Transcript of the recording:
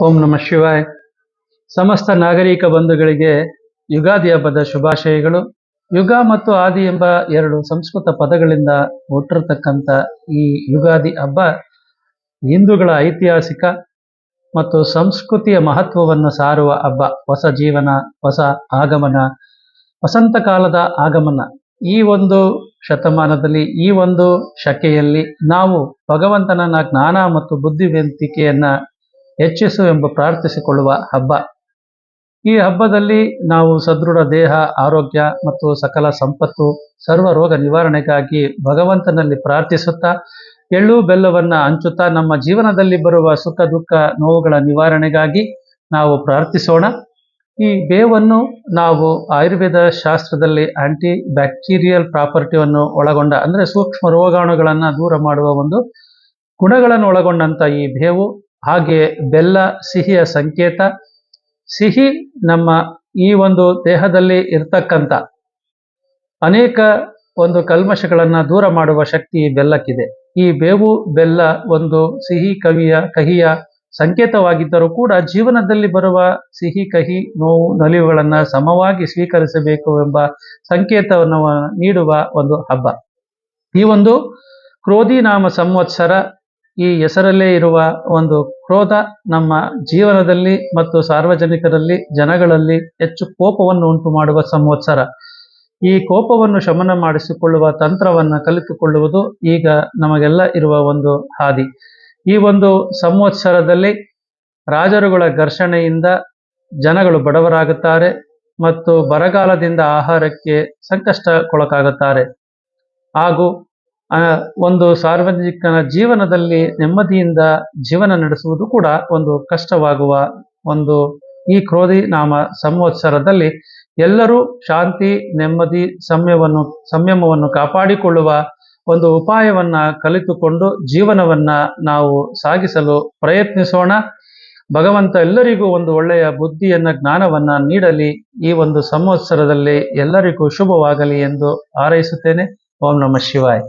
ಓಂ ನಮಃ ಶಿವಾಯ್. ಸಮಸ್ತ ನಾಗರಿಕ ಬಂಧುಗಳಿಗೆ ಯುಗಾದಿ ಹಬ್ಬದ ಶುಭಾಶಯಗಳು. ಯುಗ ಮತ್ತು ಆದಿ ಎಂಬ ಎರಡು ಸಂಸ್ಕೃತ ಪದಗಳಿಂದ ಹುಟ್ಟಿರತಕ್ಕಂಥ ಈ ಯುಗಾದಿ ಹಬ್ಬ ಹಿಂದೂಗಳ ಐತಿಹಾಸಿಕ ಮತ್ತು ಸಂಸ್ಕೃತಿಯ ಮಹತ್ವವನ್ನು ಸಾರುವ ಹಬ್ಬ. ಹೊಸ ಜೀವನ, ಹೊಸ ಆಗಮನ, ವಸಂತ ಕಾಲದ ಆಗಮನ. ಈ ಒಂದು ಶತಮಾನದಲ್ಲಿ, ಈ ಒಂದು ಶಕೆಯಲ್ಲಿ ನಾವು ಭಗವಂತನ ಜ್ಞಾನ ಮತ್ತು ಬುದ್ಧಿವಂತಿಕೆಯನ್ನ ಹೆಚ್ಚಿಸು ಎಂಬ ಪ್ರಾರ್ಥಿಸಿಕೊಳ್ಳುವ ಹಬ್ಬ. ಈ ಹಬ್ಬದಲ್ಲಿ ನಾವು ಸದೃಢ ದೇಹ, ಆರೋಗ್ಯ ಮತ್ತು ಸಕಲ ಸಂಪತ್ತು, ಸರ್ವ ರೋಗ ನಿವಾರಣೆಗಾಗಿ ಭಗವಂತನಲ್ಲಿ ಪ್ರಾರ್ಥಿಸುತ್ತಾ, ಎಳ್ಳು ಬೆಲ್ಲವನ್ನ ಹಂಚುತ್ತಾ ನಮ್ಮ ಜೀವನದಲ್ಲಿ ಬರುವ ಸುಖ ದುಃಖ ನೋವುಗಳ ನಿವಾರಣೆಗಾಗಿ ನಾವು ಪ್ರಾರ್ಥಿಸೋಣ. ಈ ಬೇವನ್ನು ನಾವು ಆಯುರ್ವೇದ ಶಾಸ್ತ್ರದಲ್ಲಿ ಆಂಟಿ ಬ್ಯಾಕ್ಟೀರಿಯಲ್ ಪ್ರಾಪರ್ಟಿಯನ್ನು ಒಳಗೊಂಡ, ಅಂದರೆ ಸೂಕ್ಷ್ಮ ರೋಗಾಣುಗಳನ್ನು ದೂರ ಮಾಡುವ ಒಂದು ಗುಣಗಳನ್ನು ಒಳಗೊಂಡಂಥ ಈ ಬೇವು, ಹಾಗೆ ಬೆಲ್ಲ ಸಿಹಿಯ ಸಂಕೇತ. ಸಿಹಿ ನಮ್ಮ ಈ ಒಂದು ದೇಹದಲ್ಲಿ ಇರ್ತಕ್ಕಂಥ ಅನೇಕ ಒಂದು ಕಲ್ಮಶಗಳನ್ನು ದೂರ ಮಾಡುವ ಶಕ್ತಿ ಈ ಬೆಲ್ಲಕ್ಕಿದೆ. ಈ ಬೇವು ಬೆಲ್ಲ ಒಂದು ಸಿಹಿ ಕಹಿಯ ಸಂಕೇತವಾಗಿದ್ದರೂ ಕೂಡ ಜೀವನದಲ್ಲಿ ಬರುವ ಸಿಹಿ ಕಹಿ ನೋವು ನಲಿವುಗಳನ್ನು ಸಮವಾಗಿ ಸ್ವೀಕರಿಸಬೇಕು ಎಂಬ ಸಂಕೇತವನ್ನು ನೀಡುವ ಒಂದು ಹಬ್ಬ. ಈ ಒಂದು ಕ್ರೋಧಿ ನಾಮ ಸಂವತ್ಸರ, ಈ ಹೆಸರಲ್ಲೇ ಇರುವ ಒಂದು ಕ್ರೋಧ ನಮ್ಮ ಜೀವನದಲ್ಲಿ ಮತ್ತು ಸಾರ್ವಜನಿಕರಲ್ಲಿ, ಜನಗಳಲ್ಲಿ ಹೆಚ್ಚು ಕೋಪವನ್ನು ಉಂಟು ಮಾಡುವ ಸಂವತ್ಸರ. ಈ ಕೋಪವನ್ನು ಶಮನ ಮಾಡಿಸಿಕೊಳ್ಳುವ ತಂತ್ರವನ್ನು ಕಲಿತುಕೊಳ್ಳುವುದು ಈಗ ನಮಗೆಲ್ಲ ಇರುವ ಒಂದು ಹಾದಿ. ಈ ಒಂದು ಸಂವತ್ಸರದಲ್ಲಿ ರಾಜರುಗಳ ಘರ್ಷಣೆಯಿಂದ ಜನಗಳು ಬಡವರಾಗುತ್ತಾರೆ ಮತ್ತು ಬರಗಾಲದಿಂದ ಆಹಾರಕ್ಕೆ ಸಂಕಷ್ಟಕ್ಕೊಳಗಾಗುತ್ತಾರೆ. ಹಾಗೂ ಒಂದು ಸಾರ್ವಜನಿಕನ ಜೀವನದಲ್ಲಿ ನೆಮ್ಮದಿಯಿಂದ ಜೀವನ ನಡೆಸುವುದು ಕೂಡ ಒಂದು ಕಷ್ಟವಾಗುವ ಒಂದು ಈ ಕ್ರೋಧಿ ನಾಮ ಸಂವತ್ಸರದಲ್ಲಿ ಎಲ್ಲರೂ ಶಾಂತಿ, ನೆಮ್ಮದಿ, ಸಂಯಮವನ್ನು ಕಾಪಾಡಿಕೊಳ್ಳುವ ಒಂದು ಉಪಾಯವನ್ನ ಕಲಿತುಕೊಂಡು ಜೀವನವನ್ನ ನಾವು ಸಾಗಿಸಲು ಪ್ರಯತ್ನಿಸೋಣ. ಭಗವಂತ ಎಲ್ಲರಿಗೂ ಒಂದು ಒಳ್ಳೆಯ ಬುದ್ಧಿಯನ್ನ, ಜ್ಞಾನವನ್ನ ನೀಡಲಿ. ಈ ಒಂದು ಸಂವತ್ಸರದಲ್ಲಿ ಎಲ್ಲರಿಗೂ ಶುಭವಾಗಲಿ ಎಂದು ಹಾರೈಸುತ್ತೇನೆ. ಓಂ ನಮಃ ಶಿವಾಯ.